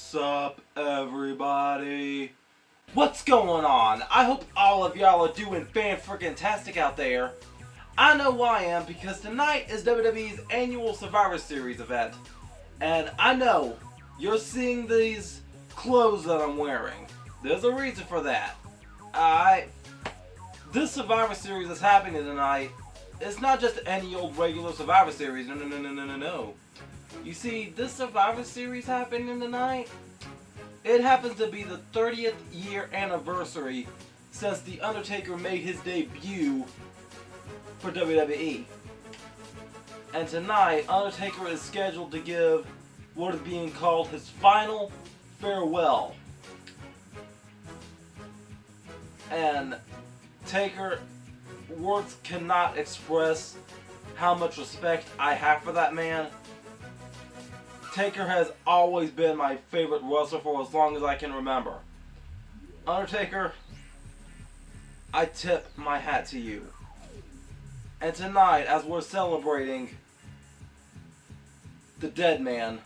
What's up, everybody? What's going on? I hope all of y'all are doing fan-freaking-tastic out there. I know why I am, because tonight is WWE's annual Survivor Series event. And I know you're seeing these clothes that I'm wearing. There's a reason for that. This Survivor Series that's happening tonight, it's not just any old regular Survivor Series. No. You see, this Survivor Series happening tonight, it happens to be the 30th year anniversary since The Undertaker made his debut for WWE. And tonight, Undertaker is scheduled to give what is being called his final farewell. And Taker, words cannot express how much respect I have for that man. Taker has always been my favorite wrestler for as long as I can remember. Undertaker, I tip my hat to you. And tonight, as we're celebrating the dead man,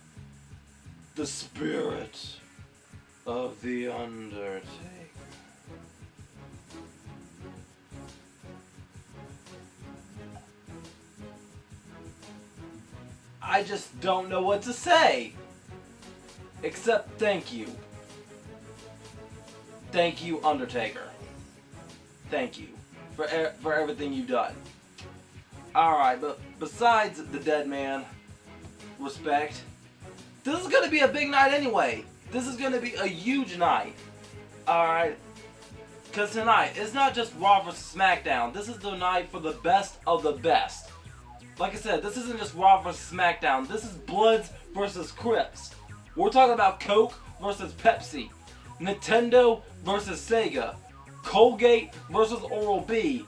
the spirit of The Undertaker, I just don't know what to say. Except thank you. Thank you, Undertaker. Thank you for everything you've done. Alright, but besides the dead man, respect, this is going to be a big night anyway. This is going to be a huge night. Alright? Because tonight, it's not just Raw vs. SmackDown. This is the night for the best of the best. Like I said, this isn't just Raw vs. SmackDown. This is Bloods vs. Crips. We're talking about Coke vs. Pepsi. Nintendo vs. Sega. Colgate vs. Oral-B.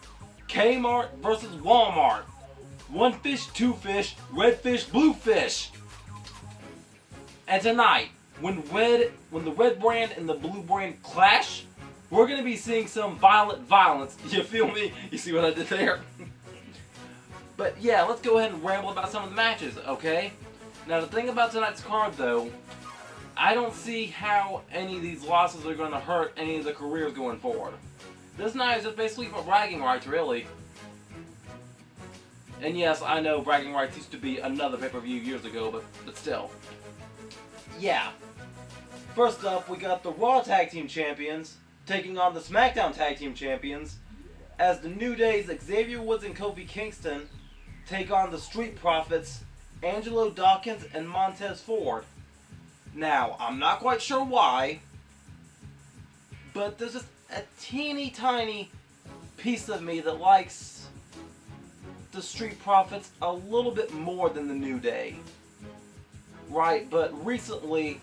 Kmart vs. Walmart. One fish, two fish, red fish, blue fish. And tonight, when the red brand and the blue brand clash, we're going to be seeing some violent violence. You feel me? You see what I did there? But yeah, let's go ahead and ramble about some of the matches, okay? Now the thing about tonight's card though, I don't see how any of these losses are going to hurt any of the careers going forward. This night is just basically for bragging rights, really. And yes, I know bragging rights used to be another pay-per-view years ago, but still. Yeah. First up, we got the Raw Tag Team Champions taking on the SmackDown Tag Team Champions as the New Day's Xavier Woods and Kofi Kingston take on the Street Profits, Angelo Dawkins and Montez Ford. Now, I'm not quite sure why, but there's just a teeny tiny piece of me that likes the Street Profits a little bit more than the New Day. Right, but recently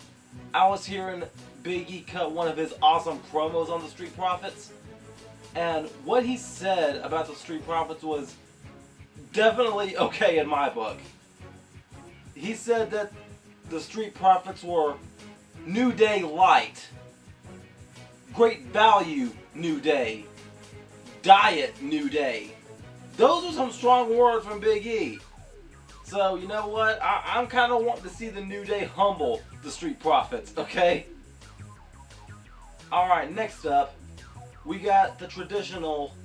I was hearing Big E cut one of his awesome promos on the Street Profits, and what he said about the Street Profits was definitely okay in my book. He said that the Street Profits were New Day light, great value New Day, diet New Day. Those are some strong words from Big E. So, you know what? I'm kind of wanting to see the New Day humble the Street Profits, okay? Alright, next up, we got the traditional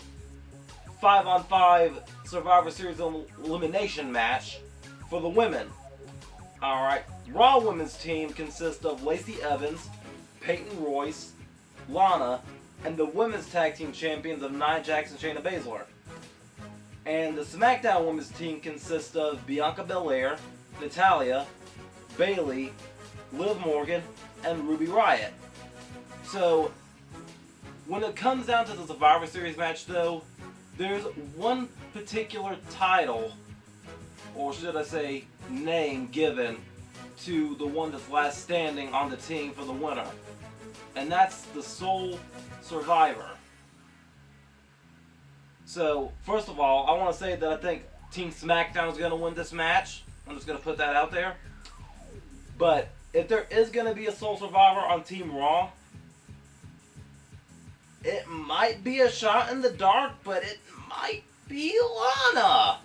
5-on-5 Survivor Series elimination match for the women. Alright, Raw Women's team consists of Lacey Evans, Peyton Royce, Lana, and the Women's Tag Team Champions of Nia Jax and Shayna Baszler. And the SmackDown Women's team consists of Bianca Belair, Natalya, Bayley, Liv Morgan, and Ruby Riott. So, when it comes down to the Survivor Series match though, there's one particular title, or should I say name, given to the one that's last standing on the team for the winner. And that's the sole survivor. So, first of all, I want to say that I think Team SmackDown is going to win this match. I'm just going to put that out there. But if there is going to be a sole survivor on Team Raw, it might be a shot in the dark, but it might be Lana.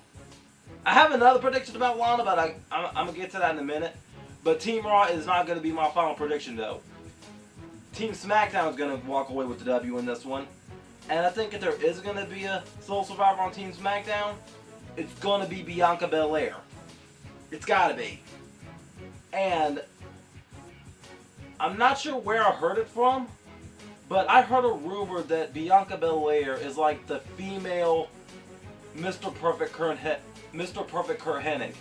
I have another prediction about Lana, but I'm going to get to that in a minute. But Team Raw is not going to be my final prediction, though. Team SmackDown is going to walk away with the W in this one. And I think if there is going to be a sole survivor on Team SmackDown, it's going to be Bianca Belair. It's got to be. And I'm not sure where I heard it from, but I heard a rumor that Bianca Belair is like the female Mr. Perfect Kurt Hennig.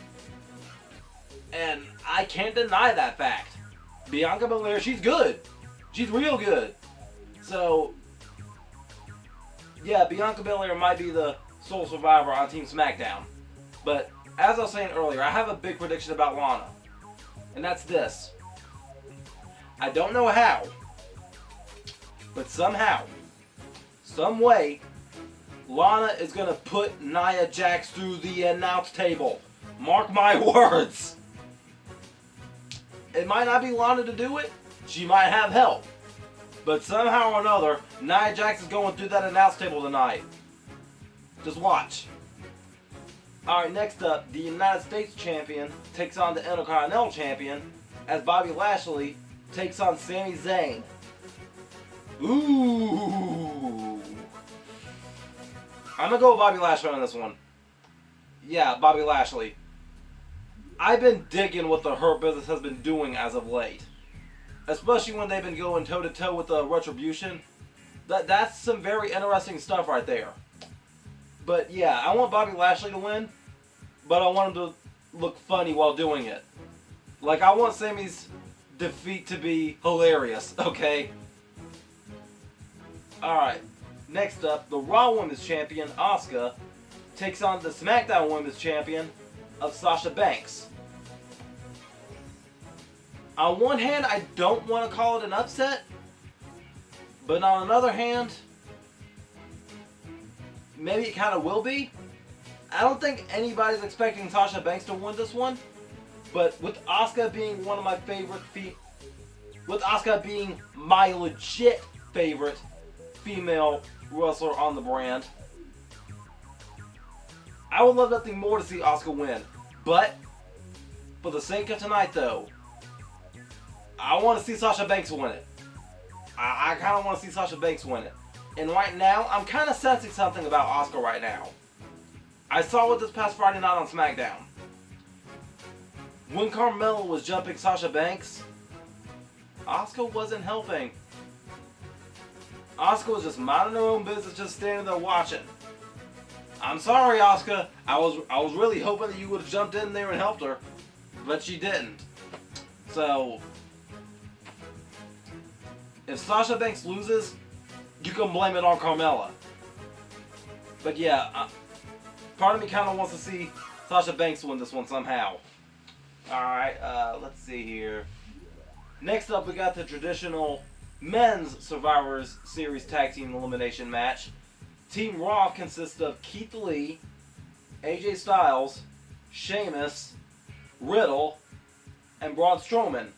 And I can't deny that fact. Bianca Belair, she's good. She's real good. So, yeah, Bianca Belair might be the sole survivor on Team SmackDown. But, as I was saying earlier, I have a big prediction about Lana. And that's this. I don't know how, but somehow, some way, Lana is going to put Nia Jax through the announce table. Mark my words. It might not be Lana to do it. She might have help. But somehow or another, Nia Jax is going through that announce table tonight. Just watch. Alright, next up, the United States Champion takes on the Intercontinental Champion as Bobby Lashley takes on Sami Zayn. Ooh. I'm going to go with Bobby Lashley on this one. Yeah, Bobby Lashley. I've been digging what the Hurt Business has been doing as of late. Especially when they've been going toe-to-toe with the Retribution. That's some very interesting stuff right there. But yeah, I want Bobby Lashley to win, but I want him to look funny while doing it. Like, I want Sami's defeat to be hilarious, okay? Alright, next up, the Raw Women's Champion, Asuka, takes on the SmackDown Women's Champion of Sasha Banks. On one hand, I don't want to call it an upset, but on another hand, maybe it kind of will be. I don't think anybody's expecting Sasha Banks to win this one, but with Asuka being one of my favorite with Asuka being my legit favorite female wrestler on the brand, I would love nothing more to see Asuka win. But for the sake of tonight, though, I want to see Sasha Banks win it. I kind of want to see Sasha Banks win it. And right now, I'm kind of sensing something about Asuka right now. I saw it this past Friday night on SmackDown. When Carmella was jumping Sasha Banks, Asuka wasn't helping. Asuka was just minding her own business, just standing there watching. I'm sorry, Asuka. I was really hoping that you would have jumped in there and helped her, but she didn't. So, if Sasha Banks loses, you can blame it on Carmella. But yeah, part of me kind of wants to see Sasha Banks win this one somehow. Alright, let's see here. Next up, we got the traditional men's Survivor Series Tag Team Elimination match. Team Raw consists of Keith Lee, AJ Styles, Sheamus, Riddle, and Braun Strowman.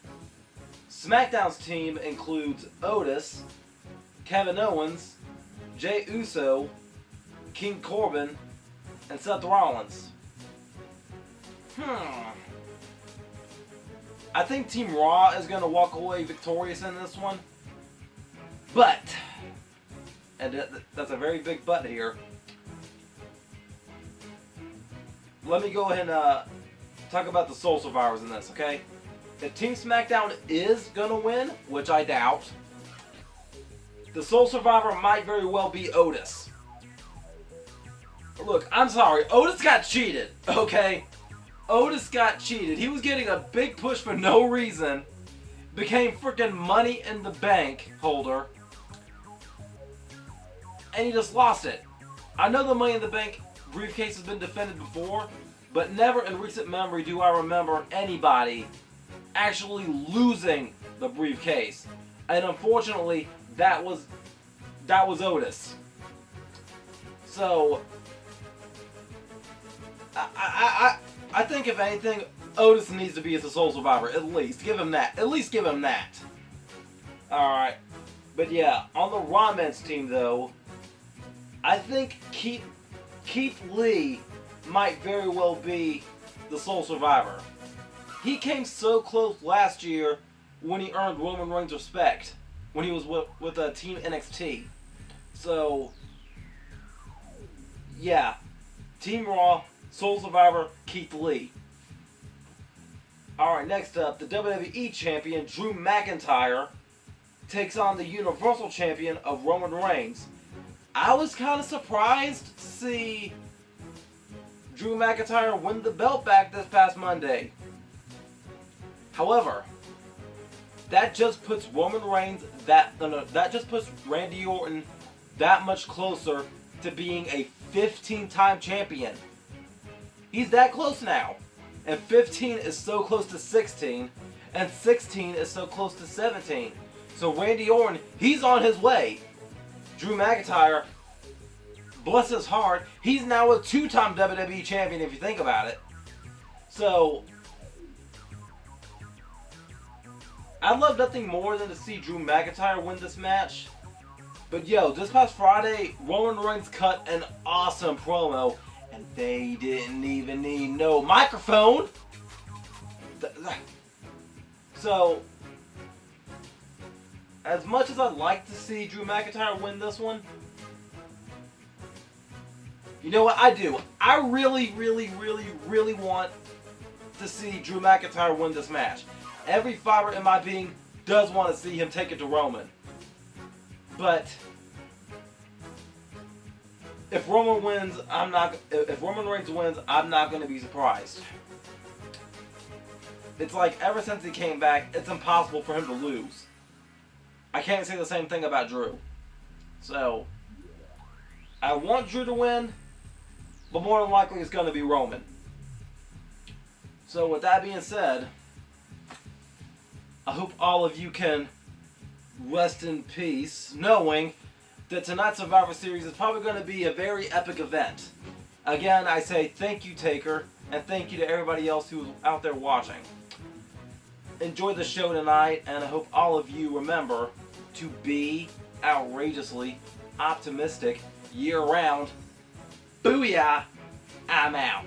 SmackDown's team includes Otis, Kevin Owens, Jey Uso, King Corbin, and Seth Rollins. I think Team Raw is going to walk away victorious in this one. But, and that's a very big but here, let me go ahead and talk about the sole survivors in this, okay? If Team SmackDown is going to win, which I doubt, the sole survivor might very well be Otis. Look, I'm sorry, Otis got cheated, okay? Otis got cheated. He was getting a big push for no reason, became freaking Money in the Bank holder, and he just lost it. I know the Money in the Bank briefcase has been defended before, but never in recent memory do I remember anybody actually losing the briefcase. And unfortunately, that was Otis. So I think if anything, Otis needs to be as a sole survivor. At least give him that. At least give him that. All right, but yeah, on the Raw men's team though, I think Keith Lee might very well be the sole survivor. He came so close last year when he earned Roman Reigns' respect when he was with Team NXT. So, yeah. Team Raw, Soul Survivor, Keith Lee. Alright, next up, the WWE Champion, Drew McIntyre, takes on the Universal Champion of Roman Reigns. I was kind of surprised to see Drew McIntyre win the belt back this past Monday. However, that just puts Roman Reigns that just puts Randy Orton that much closer to being a 15-time champion. He's that close now. And 15 is so close to 16, and 16 is so close to 17. So Randy Orton, he's on his way. Drew McIntyre, bless his heart, he's now a 2-time WWE champion if you think about it. So, I'd love nothing more than to see Drew McIntyre win this match. But yo, this past Friday, Roman Reigns cut an awesome promo, and they didn't even need no microphone. So, as much as I'd like to see Drew McIntyre win this one, you know what? I do. I really, really, really, really want to see Drew McIntyre win this match. Every fiber in my being does want to see him take it to Roman. But if Roman wins, if Roman Reigns wins, I'm not going to be surprised. It's like ever since he came back, it's impossible for him to lose. I can't say the same thing about Drew. So, I want Drew to win, but more than likely it's going to be Roman. So with that being said, I hope all of you can rest in peace, knowing that tonight's Survivor Series is probably going to be a very epic event. Again, I say thank you, Taker, and thank you to everybody else who's out there watching. Enjoy the show tonight, and I hope all of you remember to be outrageously optimistic year-round. Booyah! I'm out.